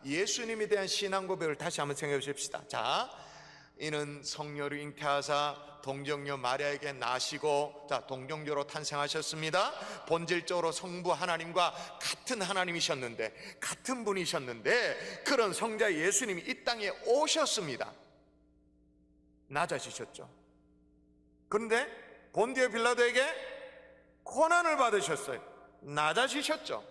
예수님에 대한 신앙 고백을 다시 한번 생각해 보십시다. 자, 이는 성녀를 잉태하사 동정녀 마리아에게 나시고, 자, 동정녀로 탄생하셨습니다. 본질적으로 성부 하나님과 같은 하나님이셨는데, 같은 분이셨는데, 그런 성자 예수님이 이 땅에 오셨습니다. 낮아지셨죠. 그런데 본디오 빌라도에게 고난을 받으셨어요. 낮아지셨죠.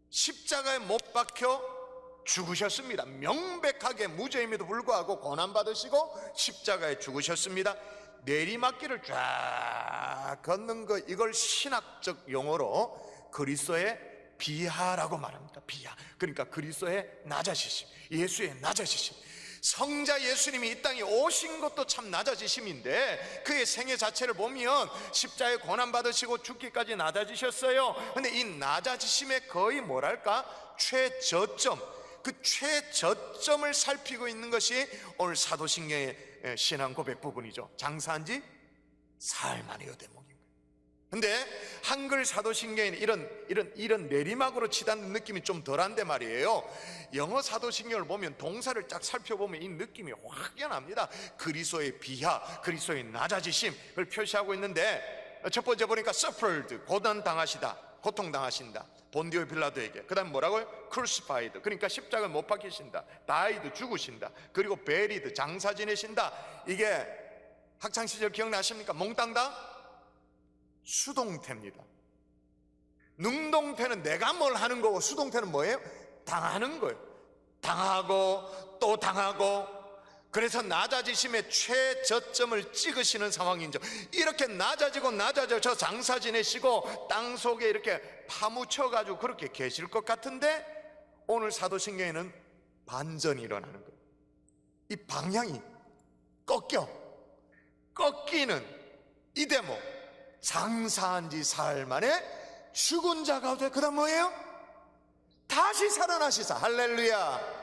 십자가에 못 박혀 죽으셨습니다. 명백하게 무죄임에도 불구하고 고난받으시고 십자가에 죽으셨습니다. 내리막길을 쫙 걷는 거, 이걸 신학적 용어로 그리스도의 비하라고 말합니다. 비하. 그러니까 그리스도의 낮아지심, 예수의 낮아지심. 성자 예수님이 이 땅에 오신 것도 참 낮아지심인데, 그의 생애 자체를 보면 십자가에 고난받으시고 죽기까지 낮아지셨어요. 근데 이 낮아지심의 거의 뭐랄까, 최저점, 그 최저점을 살피고 있는 것이 오늘 사도신경의 신앙 고백 부분이죠. 장사한 지 사흘 만이요 대목인 거예요. 근데 한글 사도신경에는 이런 내리막으로 치닫는 느낌이 좀 덜한데 말이에요. 영어 사도신경을 보면 동사를 쫙 살펴보면 이 느낌이 확연합니다. 그리스도의 비하, 그리스도의 낮아지심을 표시하고 있는데, 첫 번째 보니까 suffered, 고난당하시다, 고통당하신다, 본디오 빌라도에게. 그 다음 뭐라고요? crucified, 그러니까 십자가에 못 박히신다. died, 죽으신다. 그리고 buried, 장사 지내신다. 이게 학창시절 기억나십니까? 몽땅다 수동태입니다. 능동태는 내가 뭘 하는 거고, 수동태는 뭐예요? 당하는 거예요. 당하고 또 당하고. 그래서 낮아지심의 최저점을 찍으시는 상황이죠. 이렇게 낮아지고 낮아져 장사 지내시고 땅 속에 이렇게 파묻혀가지고 그렇게 계실 것 같은데, 오늘 사도신경에는 반전이 일어나는 거예요. 이 방향이 꺾이는 이 대목, 장사한 지 사흘 만에 죽은 자 가운데, 그 다음 뭐예요? 다시 살아나시사. 할렐루야.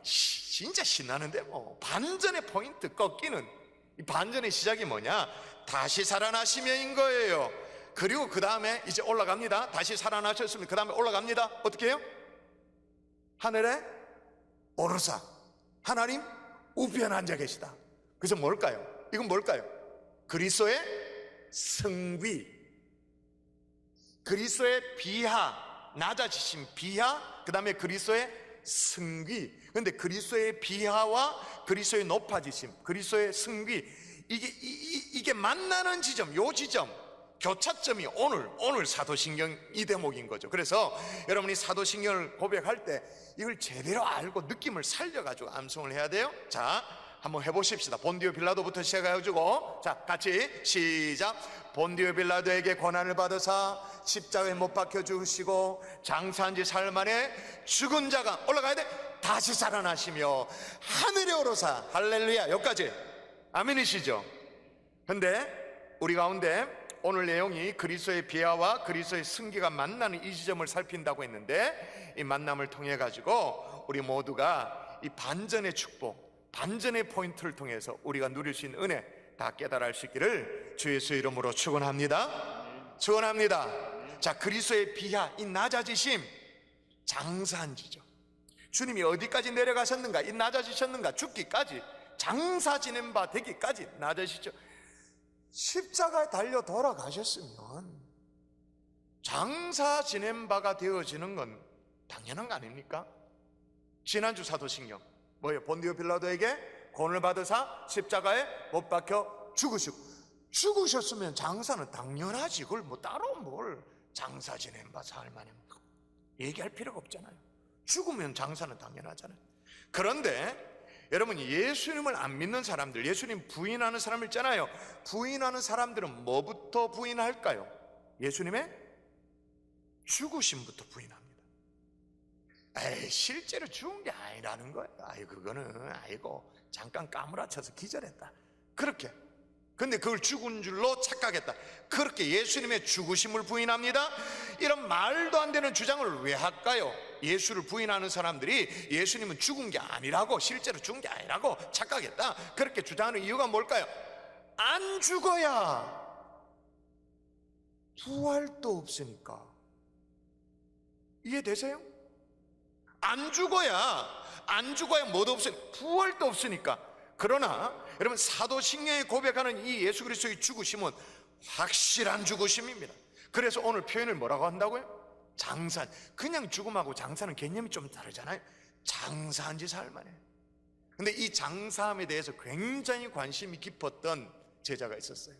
진짜 신나는데 뭐. 반전의 포인트, 꺾이는 이 반전의 시작이 뭐냐? 다시 살아나시며인 거예요. 그리고 그 다음에 이제 올라갑니다. 다시 살아나셨으면 그 다음에 올라갑니다. 어떻게 해요? 하늘에 오르사 하나님 우편에 앉아 계시다. 그래서 뭘까요? 이건 뭘까요? 그리스도의 승비, 그리스도의 비하, 낮아지신 비하, 그 다음에 그리스도의 승귀. 근데 그리스도의 비하와 그리스도의 높아지심, 그리스도의 승귀, 이게 만나는 지점, 요 지점, 교차점이 오늘 사도신경 이 대목인 거죠. 그래서 여러분이 사도신경을 고백할 때 이걸 제대로 알고 느낌을 살려가지고 암송을 해야 돼요. 자, 한번 해보십시다. 본디오 빌라도부터 시작해가지고, 자, 같이 시작. 본디오 빌라도에게 고난을 받으사 십자가에 못 박혀 죽으시고 장사한 지 사흘 만에 죽은 자가 올라가야 돼. 다시 살아나시며 하늘에 오르사. 할렐루야. 여기까지 아멘이시죠? 근데 우리 가운데 오늘 내용이 그리스도의 비하와 그리스도의 승기가 만나는 이 지점을 살핀다고 했는데, 이 만남을 통해 가지고 우리 모두가 이 반전의 축복, 반전의 포인트를 통해서 우리가 누릴 수 있는 은혜 다 깨달을 수 있기를 주 예수의 이름으로 축원합니다. 축원합니다. 자, 그리스도의 비하, 이 낮아지심, 장사한 지죠. 주님이 어디까지 내려가셨는가? 이 낮아지셨는가? 죽기까지, 장사 지낸 바 되기까지 낮아지죠. 십자가에 달려 돌아가셨으면 장사 지낸 바가 되어지는 건 당연한 거 아닙니까? 지난주 사도신경 뭐예요? 본디오 빌라도에게 고난을 받으사 십자가에 못 박혀 죽으셨으면 장사는 당연하지. 그걸 뭐 따로 뭘 장사 지낸 바 사흘 만에 얘기할 필요가 없잖아요. 죽으면 장사는 당연하잖아요. 그런데 여러분, 예수님을 안 믿는 사람들, 예수님 부인하는 사람 있잖아요. 부인하는 사람들은 뭐부터 부인할까요? 예수님의 죽으심부터 부인합니다. 에이, 실제로 죽은 게 아니라는 거예요. 그거는 잠깐 까무라쳐서 기절했다, 그렇게. 근데 그걸 죽은 줄로 착각했다, 그렇게 예수님의 죽으심을 부인합니다. 이런 말도 안 되는 주장을 왜 할까요? 예수를 부인하는 사람들이 예수님은 죽은 게 아니라고, 실제로 죽은 게 아니라고 착각했다, 그렇게 주장하는 이유가 뭘까요? 안 죽어야 부활도 없으니까. 이해되세요? 안 죽어야 뭐도 없으니까, 부활도 없으니까. 그러나 여러분, 사도신경에 고백하는 이 예수 그리스도의 죽으심은 확실한 죽으심입니다. 그래서 오늘 표현을 뭐라고 한다고요? 장사. 그냥 죽음하고 장사는 개념이 좀 다르잖아요. 장사한 지 사흘 만에. 근데 이 장사함에 대해서 굉장히 관심이 깊었던 제자가 있었어요.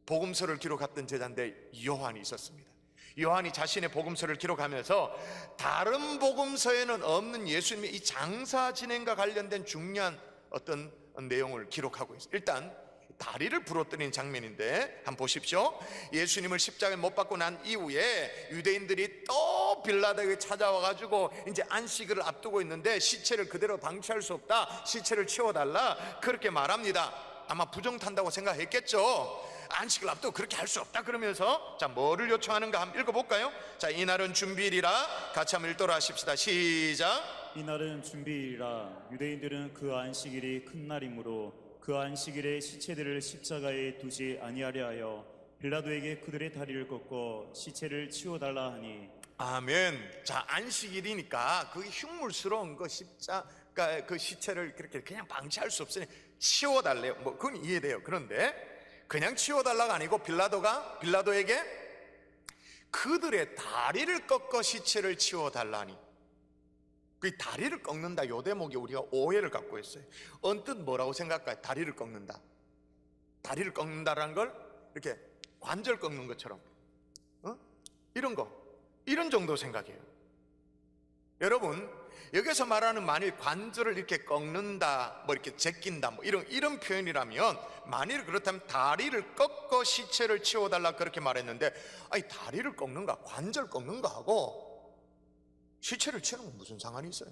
복음서를 기록했던 제자인데 요한이 있었습니다. 요한이 자신의 복음서를 기록하면서 다른 복음서에는 없는 예수님의 이 장사 진행과 관련된 중요한 어떤 내용을 기록하고 있어요. 일단 다리를 부러뜨리는 장면인데 한번 보십시오. 예수님을 십자가에 못 박고 난 이후에 유대인들이 또 빌라도에게 찾아와가지고 이제 안식일을 앞두고 있는데 시체를 그대로 방치할 수 없다, 시체를 치워달라, 그렇게 말합니다. 아마 부정탄다고 생각했겠죠. 안식을 앞두고 그렇게 할 수 없다 그러면서, 자, 뭐를 요청하는가 한번 읽어볼까요? 자, 이날은 준비일이라. 같이 한번 읽도록 하십시다. 시작. 이날은 준비일이라. 유대인들은 그 안식일이 큰 날이므로 그 안식일에 시체들을 십자가에 두지 아니하려 하여 빌라도에게 그들의 다리를 꺾어 시체를 치워달라 하니. 아멘. 자, 안식일이니까 그 흉물스러운 그 십자가 그 시체를 그렇게 그냥 방치할 수 없으니 치워달래요. 뭐 그건 이해돼요. 그런데 그냥 치워달라가 아니고 빌라도에게 그들의 다리를 꺾어 시체를 치워달라니. 그 다리를 꺾는다, 요 대목에 우리가 오해를 갖고 있어요. 언뜻 뭐라고 생각할까요? 다리를 꺾는다. 다리를 꺾는다라는 걸 이렇게 관절 꺾는 것처럼, 이런 정도 생각해요. 여러분, 여기서 말하는 만일 관절을 이렇게 꺾는다, 뭐 이렇게 제낀다, 뭐 이런 표현이라면, 만일 그렇다면 다리를 꺾어 시체를 치워달라 그렇게 말했는데, 아니 다리를 꺾는가 관절 꺾는가 하고 시체를 치우는 건 무슨 상관이 있어요?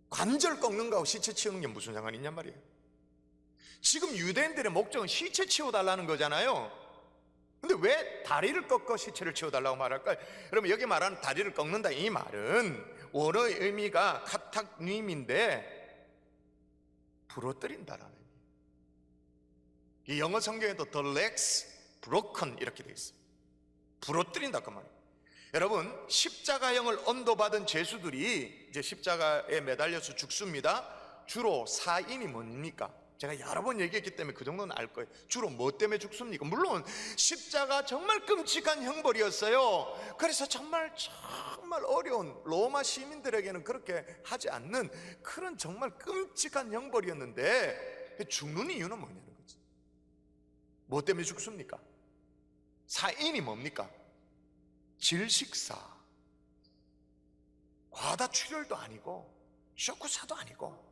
관절 꺾는 거하고 시체 치우는 게 무슨 상관이 있냔 말이에요. 지금 유대인들의 목적은 시체 치워달라는 거잖아요. 근데 왜 다리를 꺾어 시체를 치워달라고 말할까요? 여러분, 여기 말하는 다리를 꺾는다 이 말은 원어의 의미가 카탁님인데 부러뜨린다라는 의미예요. 이 영어 성경에도 the legs broken 이렇게 되어 있어요. 부러뜨린다 그 말이에요. 여러분, 십자가형을 언도받은 죄수들이 이제 십자가에 매달려서 죽습니다. 주로 사인이 뭡니까? 제가 여러 번 얘기했기 때문에 그 정도는 알 거예요. 주로 뭐 때문에 죽습니까? 물론 십자가 정말 끔찍한 형벌이었어요. 그래서 정말 어려운 로마 시민들에게는 그렇게 하지 않는 그런 정말 끔찍한 형벌이었는데 죽는 이유는 뭐냐는 거지. 뭐 때문에 죽습니까? 사인이 뭡니까? 질식사, 과다출혈도 아니고 쇼크사도 아니고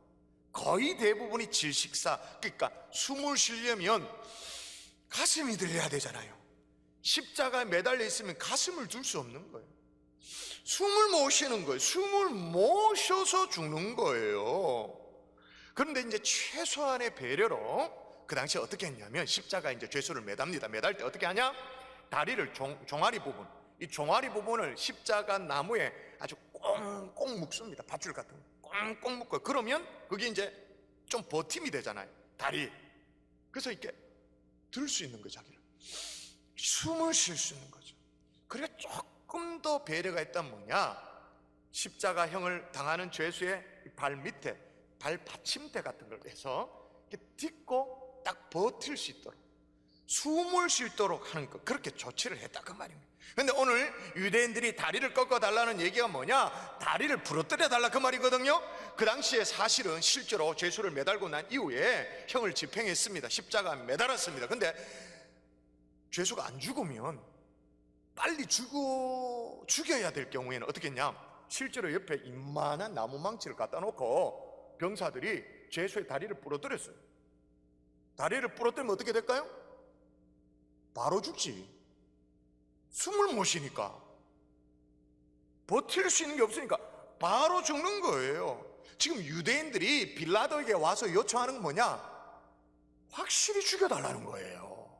거의 대부분이 질식사. 그러니까 숨을 쉬려면 가슴이 들려야 되잖아요. 십자가에 매달려 있으면 가슴을 들 수 없는 거예요. 숨을 못 쉬는 거예요. 숨을 못 쉬어서 죽는 거예요. 그런데 이제 최소한의 배려로 그 당시에 어떻게 했냐면, 십자가에 이제 죄수를 매답니다. 매달 때 어떻게 하냐? 다리를 종아리 부분, 이 종아리 부분을 십자가 나무에 아주 꽁꽁 묶습니다. 밧줄 같은 거 꽁꽁 묶어요. 그러면 그게 이제 좀 버팀이 되잖아요, 다리. 그래서 이렇게 들 수 있는 거죠. 자기를 숨을 쉴 수 있는 거죠. 그러니까 조금 더 배려가 있다면 뭐냐, 십자가형을 당하는 죄수의 발 밑에 발 받침대 같은 걸 해서 이렇게 딛고 딱 버틸 수 있도록, 숨을 쉴 수 있도록 하는 것, 그렇게 조치를 했다 그 말입니다. 근데 오늘 유대인들이 다리를 꺾어 달라는 얘기가 뭐냐? 다리를 부러뜨려 달라 그 말이거든요. 그 당시에 사실은 실제로 죄수를 매달고 난 이후에 형을 집행했습니다. 십자가에 매달았습니다. 근데 죄수가 안 죽으면 빨리 죽여야 될 경우에는 어떻게 했냐? 실제로 옆에 이만한 나무망치를 갖다 놓고 병사들이 죄수의 다리를 부러뜨렸어요. 다리를 부러뜨리면 어떻게 될까요? 바로 죽지. 숨을 못 쉬니까, 버틸 수 있는 게 없으니까 바로 죽는 거예요. 지금 유대인들이 빌라도에게 와서 요청하는 건 뭐냐? 확실히 죽여달라는 거예요.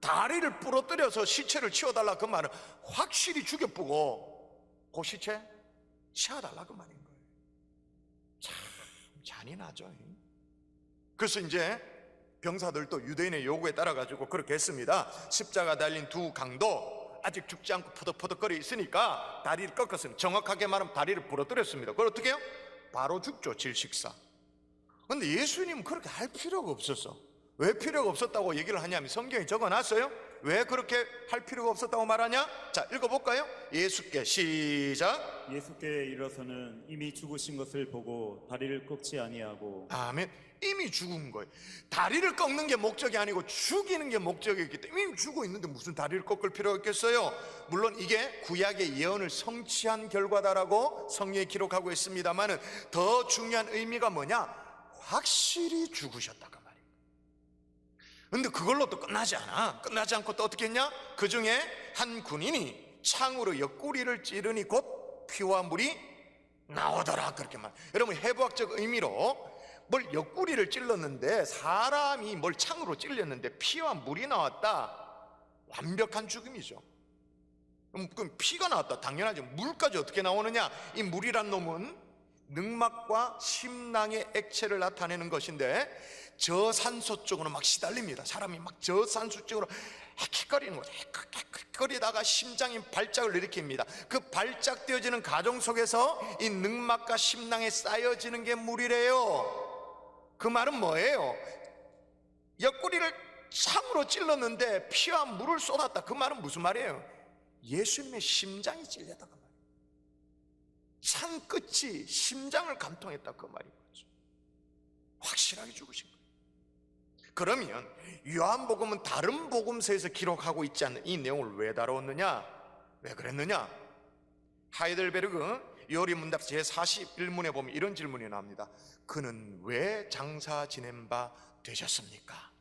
다리를 부러뜨려서 시체를 치워달라 그 말은 확실히 죽여보고 그 시체 치워달라 그 말인 거예요. 참 잔인하죠. 그래서 이제 병사들도 유대인의 요구에 따라 가지고 그렇게 했습니다. 십자가 달린 두 강도, 아직 죽지 않고 퍼덕퍼덕거려 있으니까 다리를 꺾었습니다. 정확하게 말하면 다리를 부러뜨렸습니다. 그걸 어떻게 해요? 바로 죽죠, 질식사. 근데 예수님은 그렇게 할 필요가 없었어. 왜 필요가 없었다고 얘기를 하냐면 성경에 적어놨어요. 왜 그렇게 할 필요가 없었다고 말하냐? 자, 읽어볼까요? 예수께 시작. 예수께 이르러서는 이미 죽으신 것을 보고 다리를 꺾지 아니하고. 아멘. 이미 죽은 거예요. 다리를 꺾는 게 목적이 아니고 죽이는 게 목적이기 때문에 이미 죽어 있는데 무슨 다리를 꺾을 필요가 있겠어요? 물론 이게 구약의 예언을 성취한 결과다라고 성경에 기록하고 있습니다만은 더 중요한 의미가 뭐냐? 확실히 죽으셨다가 말이에요. 근데 그걸로 또 끝나지 않아. 끝나지 않고 또 어떻게 했냐? 그 중에 한 군인이 창으로 옆구리를 찌르니 곧 피와 물이 나오더라, 그렇게 말. 여러분, 해부학적 의미로 뭘 옆구리를 찔렀는데, 사람이 뭘 창으로 찔렸는데 피와 물이 나왔다, 완벽한 죽음이죠. 그럼 피가 나왔다, 당연하죠. 물까지 어떻게 나오느냐? 이 물이란 놈은 늑막과 심낭의 액체를 나타내는 것인데 저산소 쪽으로 막 시달립니다. 사람이 막 저산소 쪽으로 헥헥거리는 거죠. 헥헥거리다가 심장이 발작을 일으킵니다. 그 발작되어지는 과정 속에서 이 늑막과 심낭에 쌓여지는 게 물이래요. 그 말은 뭐예요? 옆구리를 창으로 찔렀는데 피와 물을 쏟았다. 그 말은 무슨 말이에요? 예수님의 심장이 찔렸다, 그 말이에요. 창 끝이 심장을 관통했다, 그 말인 거죠. 확실하게 죽으신 거예요. 그러면 요한복음은 다른 복음서에서 기록하고 있지 않는 이 내용을 왜 다루었느냐? 왜 그랬느냐? 하이델베르그 요리문답 제41문에 보면 이런 질문이 나옵니다. 그는 왜 장사 지낸 바 되셨습니까?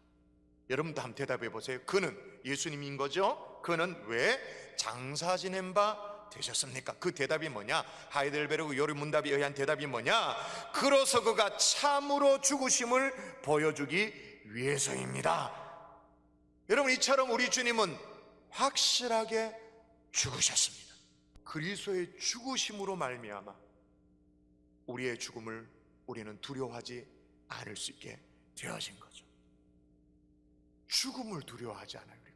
여러분도 한번 대답해 보세요. 그는 예수님인 거죠? 그는 왜 장사 지낸 바 되셨습니까? 그 대답이 뭐냐? 하이델베르그 요리문답에 의한 대답이 뭐냐? 그로서 그가 참으로 죽으심을 보여주기 위해서입니다. 여러분, 이처럼 우리 주님은 확실하게 죽으셨습니다. 그리스도의 죽으심으로 말미암아 우리의 죽음을 우리는 두려워하지 않을 수 있게 되어진 거죠. 죽음을 두려워하지 않아요, 우리가.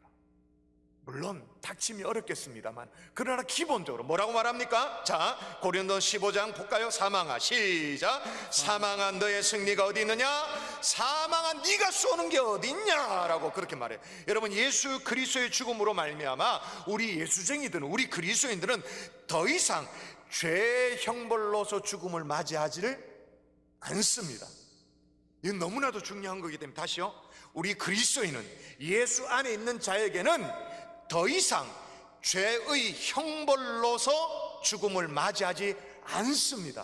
물론 닥침이 어렵겠습니다만, 그러나 기본적으로 뭐라고 말합니까? 자, 고린도 15장 볼까요? 사망아, 시작. 사망한 너의 승리가 어디 있느냐? 사망한 네가 쏘는 게 어디 있냐라고 그렇게 말해요. 여러분, 예수 그리스도의 죽음으로 말미암아 우리 예수쟁이들은, 우리 그리스도인들은 더 이상 죄의 형벌로서 죽음을 맞이하지를 않습니다. 이건 너무나도 중요한 거기 때문에 다시요, 우리 그리스도인은, 예수 안에 있는 자에게는 더 이상 죄의 형벌로서 죽음을 맞이하지 않습니다.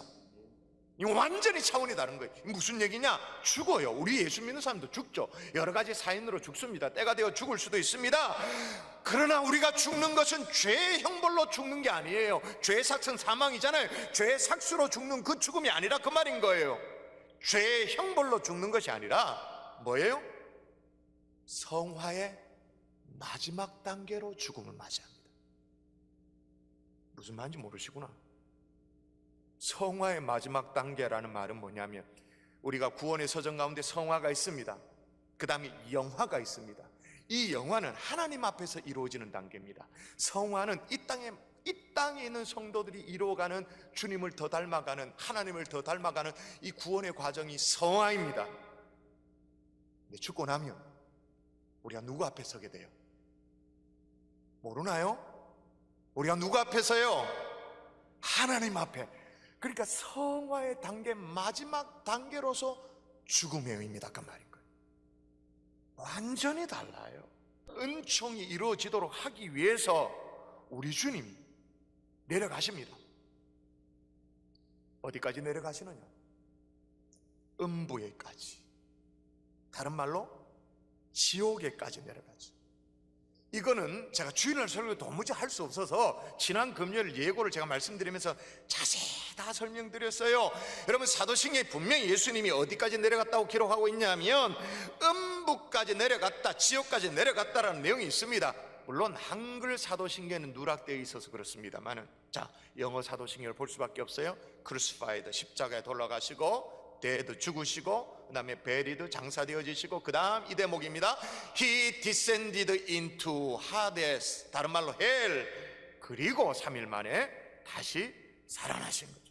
이거 완전히 차원이 다른 거예요. 무슨 얘기냐? 죽어요. 우리 예수 믿는 사람도 죽죠. 여러 가지 사인으로 죽습니다. 때가 되어 죽을 수도 있습니다. 그러나 우리가 죽는 것은 죄의 형벌로 죽는 게 아니에요. 죄의 삭은 사망이잖아요. 죄의 삭수로 죽는 그 죽음이 아니라 그 말인 거예요. 죄의 형벌로 죽는 것이 아니라 뭐예요? 성화의 마지막 단계로 죽음을 맞이합니다. 무슨 말인지 모르시구나. 성화의 마지막 단계라는 말은 뭐냐면, 우리가 구원의 서정 가운데 성화가 있습니다. 그 다음에 영화가 있습니다. 이 영화는 하나님 앞에서 이루어지는 단계입니다. 성화는 이 땅에 있는 성도들이 이루어가는, 주님을 더 닮아가는, 하나님을 더 닮아가는 이 구원의 과정이 성화입니다. 근데 죽고 나면 우리가 누구 앞에 서게 돼요? 모르나요? 우리가 누구 앞에 서요? 하나님 앞에. 그러니까 성화의 단계, 마지막 단계로서 죽음의 의미다, 그 말인 거예요. 완전히 달라요. 은총이 이루어지도록 하기 위해서 우리 주님이 내려가십니다. 어디까지 내려가시느냐? 음부에까지. 다른 말로 지옥에까지 내려가죠. 이거는 제가 주일날 설교 도무지 할 수 없어서 지난 금요일 예고를 제가 말씀드리면서 자세히 다 설명드렸어요. 여러분, 사도신경에 분명히 예수님이 어디까지 내려갔다고 기록하고 있냐면 음부까지 내려갔다, 지옥까지 내려갔다라는 내용이 있습니다. 물론 한글 사도신경에는 누락되어 있어서 그렇습니다만은, 자, 영어 사도신경을 볼 수밖에 없어요. crucified, 십자가에 돌아가시고 데드 죽으시고, 그 다음에 베리드 장사되어지시고, 그 다음 이 대목입니다. He descended into Hades, 다른 말로 hell. 그리고 3일 만에 다시 살아나신 거죠.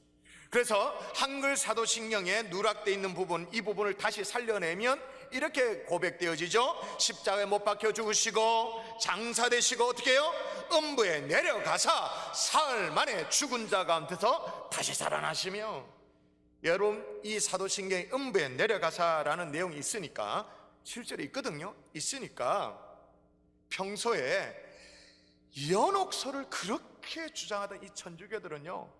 그래서 한글 사도신경에 누락되어 있는 부분, 이 부분을 다시 살려내면 이렇게 고백되어지죠. 십자가에 못 박혀 죽으시고 장사되시고 어떻게 해요? 음부에 내려가사 사흘 만에 죽은 자 가운데서 다시 살아나시며. 여러분, 이 사도신경에 음부에 내려가사라는 내용이 있으니까, 실제로 있거든요. 있으니까 평소에 연옥설을 그렇게 주장하던 이 천주교들은요,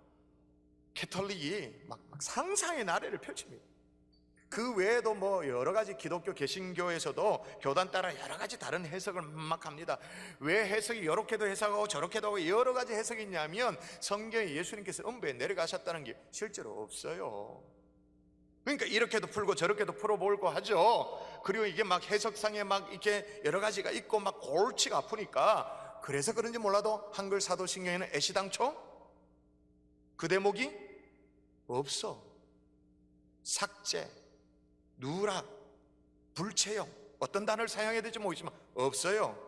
캐톨릭이 막 상상의 나래를 펼칩니다. 그 외에도 뭐 여러 가지 기독교 개신교에서도 교단 따라 여러 가지 다른 해석을 막 합니다. 왜 해석이 이렇게도 해석하고 저렇게도 하고 여러 가지 해석이 있냐면, 성경에 예수님께서 음부에 내려가셨다는 게 실제로 없어요. 그러니까 이렇게도 풀고 저렇게도 풀어보고 하죠. 그리고 이게 막 해석상에 막 이렇게 여러 가지가 있고 막 골치가 아프니까, 그래서 그런지 몰라도 한글 사도신경에는 애시당초 그 대목이 없어. 삭제, 누락, 불체형, 어떤 단어를 사용해야 될지 모르지만 없어요.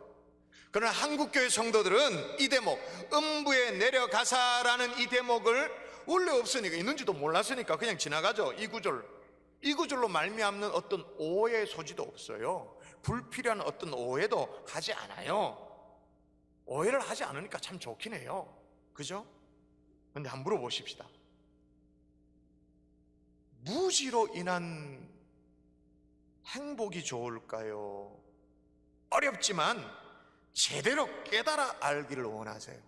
그러나 한국교회 성도들은 이 대목, 음부에 내려가사라는 이 대목을 원래 없으니까, 있는지도 몰랐으니까 그냥 지나가죠. 이 구절로 말미암는 어떤 오해의 소지도 없어요. 불필요한 어떤 오해도 하지 않아요. 오해를 하지 않으니까 참 좋긴 해요. 그죠? 근데 한번 물어보십시다. 무지로 인한 행복이 좋을까요? 어렵지만 제대로 깨달아 알기를 원하세요.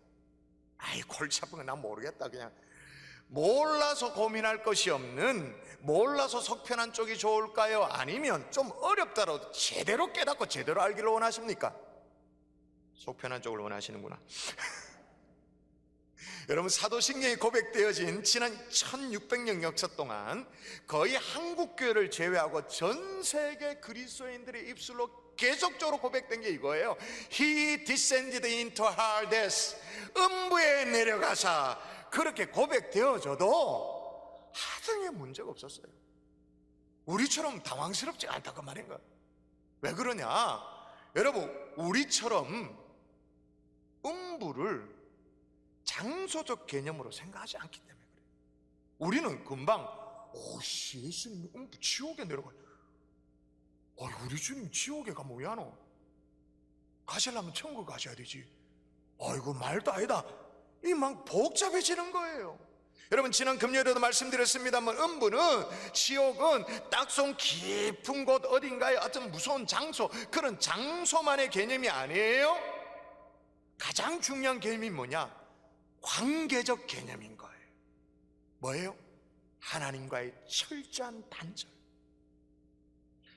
아이, 골치 아픈 건 난 모르겠다. 그냥 몰라서 고민할 것이 없는, 몰라서 속편한 쪽이 좋을까요? 아니면 좀 어렵더라도 제대로 깨닫고 제대로 알기를 원하십니까? 속편한 쪽을 원하시는구나. 여러분, 사도신경이 고백되어진 지난 1600년 역사 동안 거의 한국교회를 제외하고 전 세계 그리스도인들의 입술로 계속적으로 고백된 게 이거예요. He descended into Hades, 음부에 내려가사. 그렇게 고백되어져도 하등의 문제가 없었어요. 우리처럼 당황스럽지 않다고 말인 거예요. 왜 그러냐? 여러분, 우리처럼 음부를 장소적 개념으로 생각하지 않기 때문에 그래요. 우리는 금방 오씨, 예수님이 음부 지옥에 내려가요. 우리 주님 지옥에 가면 뭐야 너? 가시려면 천국 가셔야 되지. 아이고, 말도 아니다. 이 막 복잡해지는 거예요. 여러분, 지난 금요일에도 말씀드렸습니다만, 음부는, 지옥은 딱송 깊은 곳 어딘가에 어떤 무서운 장소, 그런 장소만의 개념이 아니에요. 가장 중요한 개념이 뭐냐? 관계적 개념인 거예요. 뭐예요? 하나님과의 철저한 단절.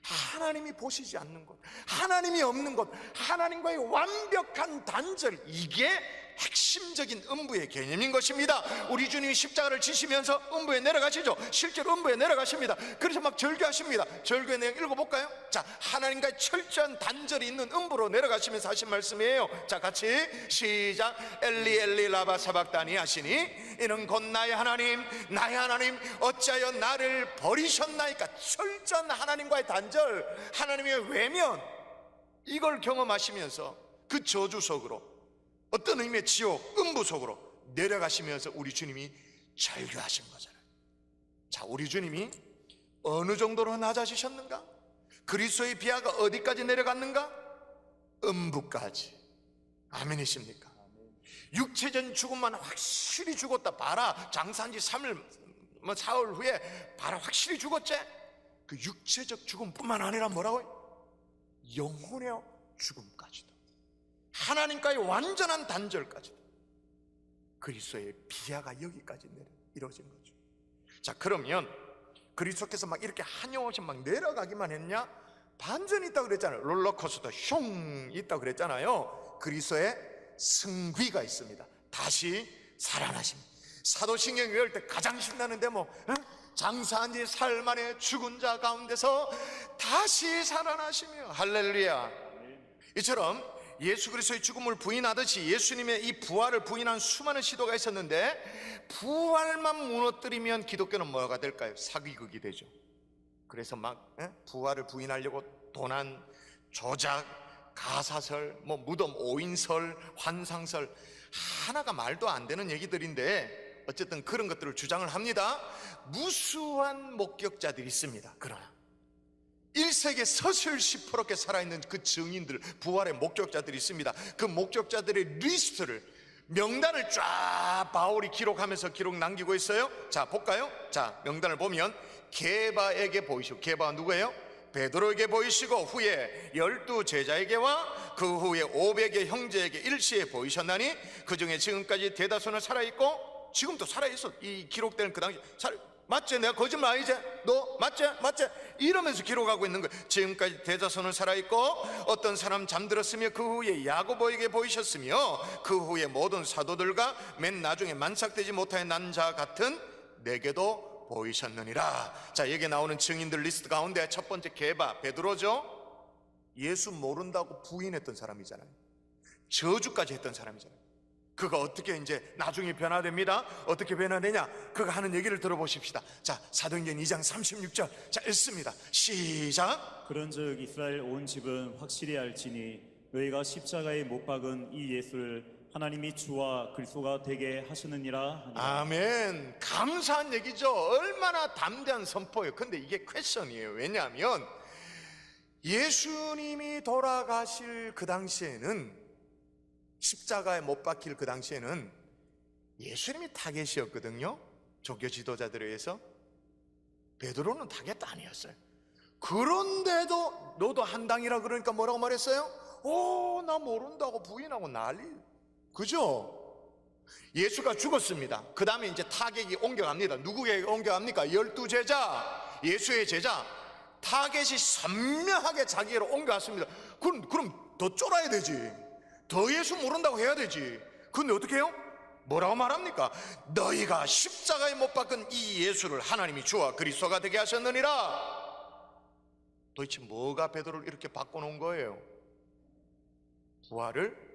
하나님이 보시지 않는 것, 하나님이 없는 것, 하나님과의 완벽한 단절, 이게 핵심적인 음부의 개념인 것입니다. 우리 주님이 십자가를 지시면서 음부에 내려가시죠. 실제로 음부에 내려가십니다. 그래서 막 절규하십니다. 절규의 내용 읽어볼까요? 자, 하나님과의 철저한 단절이 있는 음부로 내려가시면서 하신 말씀이에요. 자, 같이 시작. 엘리 엘리 라바 사박다니 하시니 이는 곧 나의 하나님 어찌하여 나를 버리셨나이까. 철저한 하나님과의 단절, 하나님의 외면, 이걸 경험하시면서 그 저주 속으로, 어떤 의미의 지옥, 음부 속으로 내려가시면서 우리 주님이 절규하신 거잖아요. 자, 우리 주님이 어느 정도로 낮아지셨는가? 그리스도의 비하가 어디까지 내려갔는가? 음부까지. 아멘이십니까? 육체적인 죽음만 확실히 죽었다. 봐라, 장사한 지 3일, 4월 후에 봐라, 확실히 죽었지? 그 육체적 죽음뿐만 아니라 뭐라고요? 영혼의 죽음까지도, 하나님과의 완전한 단절까지도 그리스도의 비하가 여기까지 이루어진 거죠. 자, 그러면 그리스도께서 막 이렇게 한영없이 막 내려가기만 했냐? 반전이 있다고 그랬잖아요. 롤러코스터 슝 있다고 그랬잖아요. 그리스도의 승귀가 있습니다. 다시 살아나십니다. 사도신경 외울 때 가장 신나는 대목, 장사한 지 사흘 만에 죽은 자 가운데서 다시 살아나시며, 할렐루야. 이처럼 예수 그리스도의 죽음을 부인하듯이 예수님의 이 부활을 부인한 수많은 시도가 있었는데, 부활만 무너뜨리면 기독교는 뭐가 될까요? 사기극이 되죠. 그래서 막 부활을 부인하려고 도난, 조작, 가사설, 무덤 오인설, 환상설, 하나가 말도 안 되는 얘기들인데 어쨌든 그런 것들을 주장을 합니다. 무수한 목격자들이 있습니다. 그러나 1세기에 서슬시퍼렇게 살아있는 그 증인들, 부활의 목격자들이 있습니다. 그 목격자들의 리스트를, 명단을 쫙 바울이 기록하면서 기록 남기고 있어요. 자, 볼까요? 자, 명단을 보면 게바에게 보이시고, 게바가 누구예요? 베드로에게 보이시고, 후에 12 제자에게와 그 후에 500의 형제에게 일시에 보이셨나니 그 중에 지금까지 대다수는 살아있고, 지금도 살아있어. 이 기록되는 그 당시 맞지? 내가 거짓말 아니지? 너 맞지? 이러면서 기록하고 있는 거예요. 지금까지 대다수는 살아있고, 어떤 사람 잠들었으며 그 후에 야고보에게 보이셨으며 그 후에 모든 사도들과 맨 나중에 만삭되지 못하여 난 자 같은 내게도 보이셨느니라. 자, 여기 나오는 증인들 리스트 가운데 첫 번째 게바, 베드로죠. 예수 모른다고 부인했던 사람이잖아요. 저주까지 했던 사람이잖아요. 그가 어떻게 이제 나중에 변화됩니다. 어떻게 변화되냐? 그가 하는 얘기를 들어보십시다. 자, 사도행전 2장 36절. 자, 읽습니다. 시작. 그런즉 이스라엘 온 집은 확실히 알지니 너희가 십자가에 못 박은 이 예수를 하나님이 주와 그리스도가 되게 하시느니라 하니라. 아멘. 감사한 얘기죠. 얼마나 담대한 선포예요. 근데 이게 퀘션이에요. 왜냐하면 예수님이 돌아가실 그 당시에는, 십자가에 못 박힐 그 당시에는 예수님이 타겟이었거든요. 종교 지도자들에 의해서. 베드로는 타겟 아니었어요. 그런데도 너도 한당이라 그러니까 뭐라고 말했어요? 나 모른다고 부인하고 난리. 그죠? 예수가 죽었습니다. 그 다음에 이제 타겟이 옮겨갑니다. 누구에게 옮겨갑니까? 12 제자, 예수의 제자. 타겟이 선명하게 자기로 옮겨왔습니다. 그럼 더 쫄아야 되지. 더 예수 모른다고 해야 되지. 근데 어떻게 해요? 뭐라고 말합니까? 너희가 십자가에 못 박은 이 예수를 하나님이 주와 그리스도가 되게 하셨느니라. 도대체 뭐가 베드로를 이렇게 바꿔놓은 거예요? 부활을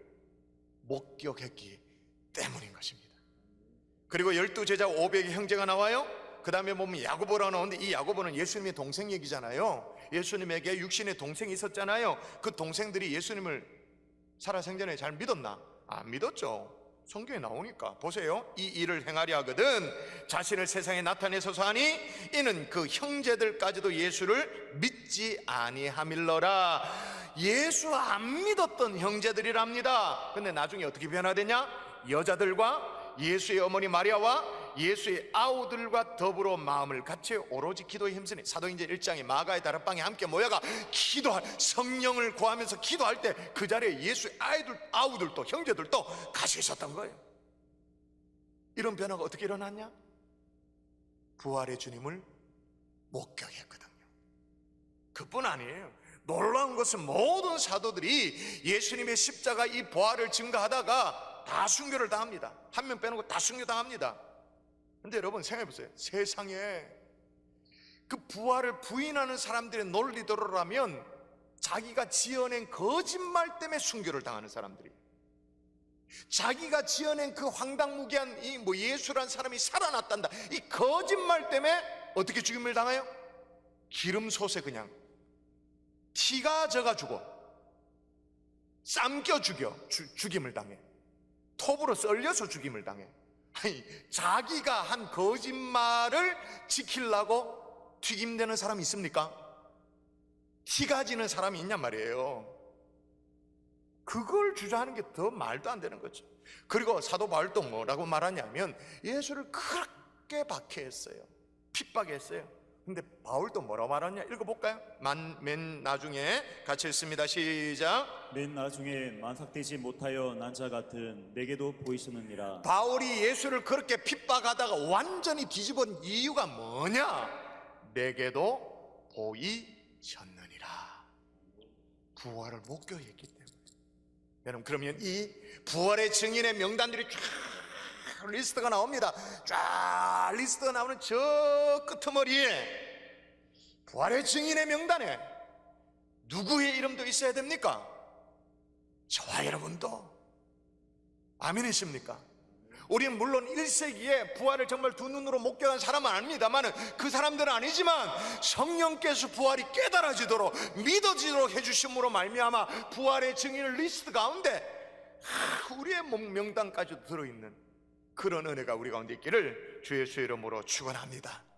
목격했기 때문인 것입니다. 그리고 12 제자 500의 형제가 나와요. 그 다음에 보면 야고보라고 나오는데, 이 야고보는 예수님의 동생 얘기잖아요. 예수님에게 육신의 동생이 있었잖아요. 그 동생들이 예수님을 살아생전에 잘 믿었나? 안 믿었죠. 성경에 나오니까. 보세요. 이 일을 행하려 하거든 자신을 세상에 나타내소서 하니 이는 그 형제들까지도 예수를 믿지 아니함일러라. 예수 안 믿었던 형제들이랍니다. 근데 나중에 어떻게 변화되냐? 여자들과 예수의 어머니 마리아와 예수의 아우들과 더불어 마음을 같이 오로지 기도에 힘쓰니, 사도행전 1장에 마가의 다락방에 함께 모여가 기도할, 성령을 구하면서 기도할 때 그 자리에 예수의 아우들도 형제들도 같이 있었던 거예요. 이런 변화가 어떻게 일어났냐? 부활의 주님을 목격했거든요. 그뿐 아니에요. 놀라운 것은 모든 사도들이 예수님의 십자가 이 부활을 증거하다가 다 순교를 당합니다. 한 명 빼놓고 다 순교당합니다. 근데 여러분 생각해보세요. 세상에 그 부활을 부인하는 사람들의 논리대로라면 자기가 지어낸 거짓말 때문에 순교를 당하는 사람들이, 자기가 지어낸 그 황당무계한 이 예수란 사람이 살아났단다, 이 거짓말 때문에 어떻게 죽임을 당해요? 기름솥에 그냥 티가 져가지고 삶겨 죽임을 당해. 톱으로 썰려서 죽임을 당해. 아니, 자기가 한 거짓말을 지키려고 튀김되는 사람이 있습니까? 티가 지는 사람이 있냔 말이에요. 그걸 주장하는 게 더 말도 안 되는 거죠. 그리고 사도 바울도 뭐라고 말하냐면 예수를 그렇게 박해했어요. 핍박했어요. 근데 바울도 뭐라고 말하냐? 읽어볼까요? 맨 나중에 같이 읽습니다. 시작. 맨 나중에 만삭되지 못하여 난 자 같은 내게도 보이셨느니라. 바울이 예수를 그렇게 핍박하다가 완전히 뒤집은 이유가 뭐냐? 내게도 보이셨느니라. 부활을 목격했기 때문에. 여러분, 그러면 이 부활의 증인의 명단들이 쫙 리스트가 나옵니다. 쫙 리스트가 나오는 저 끄트머리에 부활의 증인의 명단에 누구의 이름도 있어야 됩니까? 저와 여러분도. 아멘이십니까? 우리는 물론 1세기에 부활을 정말 두 눈으로 목격한 사람은 아닙니다만, 그 사람들은 아니지만 성령께서 부활이 깨달아지도록 믿어지도록 해주심으로 말미암아 부활의 증인을 리스트 가운데 우리의 명단까지도 들어있는 그런 은혜가 우리 가운데 있기를 주의 예수의 이름으로 축원합니다.